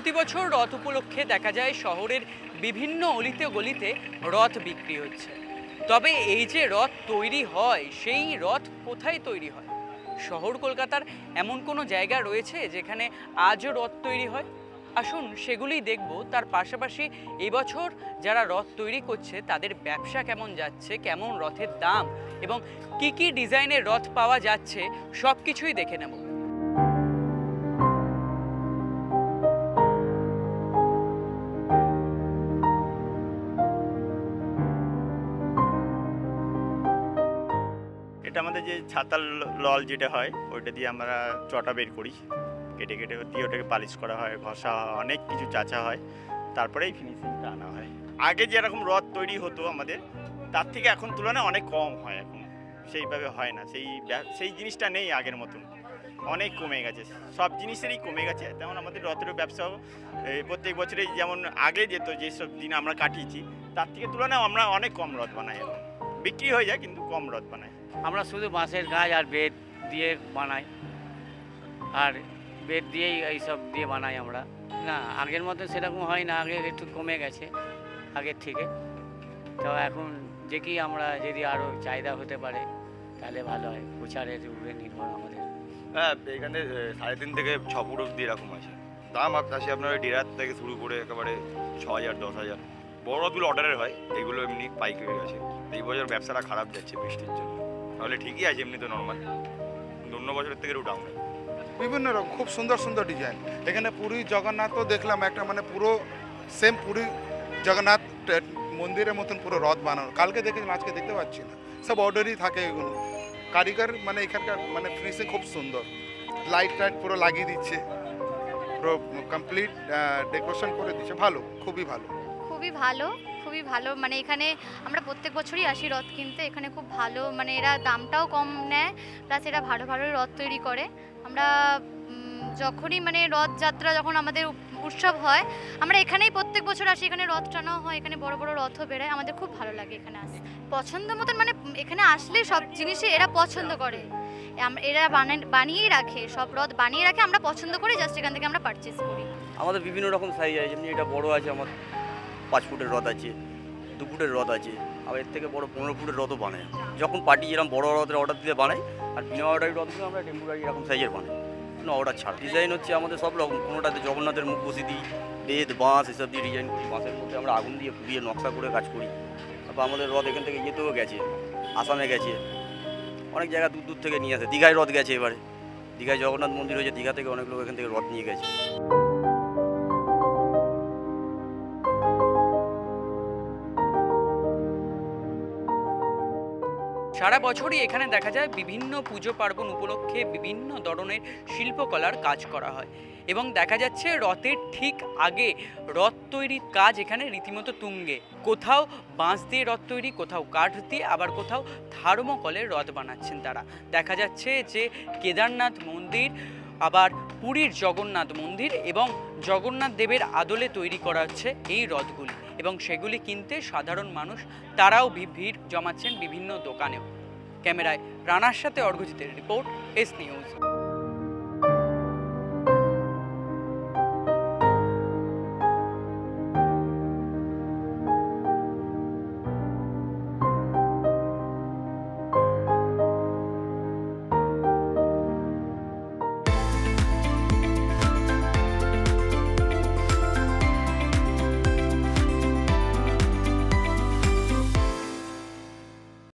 প্রতি বছর রথ উপলক্ষে দেখা যায় শহরের বিভিন্ন অলিতে গলিতে রথ বিক্রি হচ্ছে। তবে এই যে রথ তৈরি হয়, সেই রথ কোথায় তৈরি হয়? শহর কলকাতার এমন কোনো জায়গা রয়েছে যেখানে আজও রথ তৈরি হয়? আসুন সেগুলি দেখব। তার পাশাপাশি এবছর যারা রথ তৈরি করছে তাদের ব্যবসা কেমন যাচ্ছে, কেমন রথের দাম এবং কি কি ডিজাইনের রথ পাওয়া যাচ্ছে সব কিছুই দেখে নেব। এটা আমাদের যে ছাতার লল যেটা হয় ওইটা দিয়ে আমরা চটা বের করি, কেটে কেটে দিয়ে ওটাকে পালিশ করা হয়, ঘষা হয়, অনেক কিছু চাচা হয়, তারপরেই ফিনিশিংটা আনা হয়। আগে যেরকম রথ তৈরি হতো আমাদের, তার থেকে এখন তুলনায় অনেক কম হয়। এখন সেইভাবে হয় না, সেই জিনিসটা নেই আগের মতন, অনেক কমে গেছে, সব জিনিসেরই কমে গেছে। তেমন আমাদের রথেরও ব্যবসাও প্রত্যেক বছরেই যেমন আগে যেত, যেসব দিন আমরা কাটিয়েছি তার থেকে তুলনায় আমরা অনেক কম রথ বানাই। এখন বিক্রি হয়ে যায় কিন্তু কম রথ বানাই। আমরা শুধু বাঁশের গাছ আর বেত দিয়ে বানাই, আর বেত দিয়েই এইসব দিয়ে বানাই আমরা। না, আগের মতো সেরকম হয় না, আগে একটু কমে গেছে আগের থেকে। তো এখন দেখি আমরা যদি আরও চাহিদা হতে পারে তাহলে ভালো হয়, প্রচারের উপরে নির্ভর আমাদের। হ্যাঁ, এখানে 3.5 থেকে 6 ফুট অব্দি এরকম আছে। দাম আছে আপনার 1.5 থেকে শুরু করে একেবারে 6,000 10,000। বড় রথগুলো অর্ডারের হয়, এইগুলো এমনি পাইকারি আছে। এই বছর ব্যবসাটা খারাপ যাচ্ছে বৃষ্টির জন্য, তাহলে ঠিকই আছে এমনি তো নর্মাল, অন্য বছরের থেকে একটু ডাউন। বিভিন্ন রকম খুব সুন্দর সুন্দর ডিজাইন। এখানে পুরী জগন্নাথও দেখলাম একটা, মানে পুরো সেম পুরী জগন্নাথ মন্দিরের মতন পুরো রথ বানানো। কালকে দেখেছিলাম, আজকে দেখতে পাচ্ছি না, সব অর্ডারই থাকে এগুলো। কারিগর মানে এখানকার মানে ফিনিশিং খুব সুন্দর, লাইট টাইট পুরো লাগিয়ে দিচ্ছে, পুরো কমপ্লিট ডেকোরেশন করে দিচ্ছে। ভালো, খুবই ভালো, খুবই ভালো, খুবই ভালো। মানে এখানে আমরা প্রত্যেক বছরই আসি রথ কিনতে। এখানে খুব ভালো, মানে এরা দামটাও কম নেয়, প্লাস এরা ভালো ভালো রথ তৈরি করে। আমরা যখনই মানে রথযাত্রা, যখন আমাদের উৎসব হয়, আমরা এখানেই প্রত্যেক বছর আসি। এখানে রথ টানাও হয়, এখানে বড় বড় রথও বেরোয়। আমাদের খুব ভালো লাগে এখানে আসে, পছন্দ মতন। মানে এখানে আসলে সব জিনিসই এরা পছন্দ করে, এরা বানিয়েই রাখে, সব রথ বানিয়ে রাখে। আমরা পছন্দ করি, জাস্ট এখান থেকে আমরা পারচেস করি। আমাদের বিভিন্ন রকম সাইজ আছে, যেমনি এটা বড় আছে, আমার 5 ফুটের রথ আছে, 2 ফুটের রথ আছে, আবার এর থেকে বড় 15 ফুটের রথও বানায়। যখন পার্টি যেরকম বড় রথের অর্ডার দিতে বানাই, আর বিনা অর্ডারি রথগুলো আমরা টেম্পোরারি এরকম সাইজের বানাই, কোনো অর্ডার ছাড়া। ডিজাইন হচ্ছে আমাদের সব রকম, কোনোটাতে জগন্নাথের মুখ বসিয়ে দিই, বেদ বাঁশ এসব দিয়ে ডিজাইন করি, বাঁশের মধ্যে আমরা আগুন দিয়ে পুড়িয়ে নকশা করে কাজ করি। তারপর আমাদের রথ এখান থেকে ইয়েতেও গেছে, আসামে গেছে, অনেক জায়গা দূর দূর থেকে নিয়ে আসে। দীঘায় রথ গেছে, এবারে দীঘায় জগন্নাথ মন্দির হয়েছে, দীঘা থেকে অনেক লোক এখান থেকে রথ নিয়ে গেছে। সারা বছরই এখানে দেখা যায় বিভিন্ন পুজো পার্বণ উপলক্ষে বিভিন্ন ধরনের শিল্পকলার কাজ করা হয়, এবং দেখা যাচ্ছে রথের ঠিক আগে রথ তৈরির কাজ এখানে রীতিমতো তুঙ্গে। কোথাও বাঁশ দিয়ে রথ তৈরি, কোথাও কাঠ দিয়ে, আবার কোথাও থার্মোকলের রথ বানাচ্ছেন তারা। দেখা যাচ্ছে যে কেদারনাথ মন্দির, আবার পুরীর জগন্নাথ মন্দির এবং জগন্নাথ দেবের আদলে তৈরি করা হচ্ছে এই রথগুলি, এবং সেগুলি কিনতে সাধারণ মানুষ তারাও ভিড় জমাচ্ছেন বিভিন্ন দোকানেও। ক্যামেরায় রানার সাথে অর্ঘজিতের রিপোর্ট, এস নিউজ।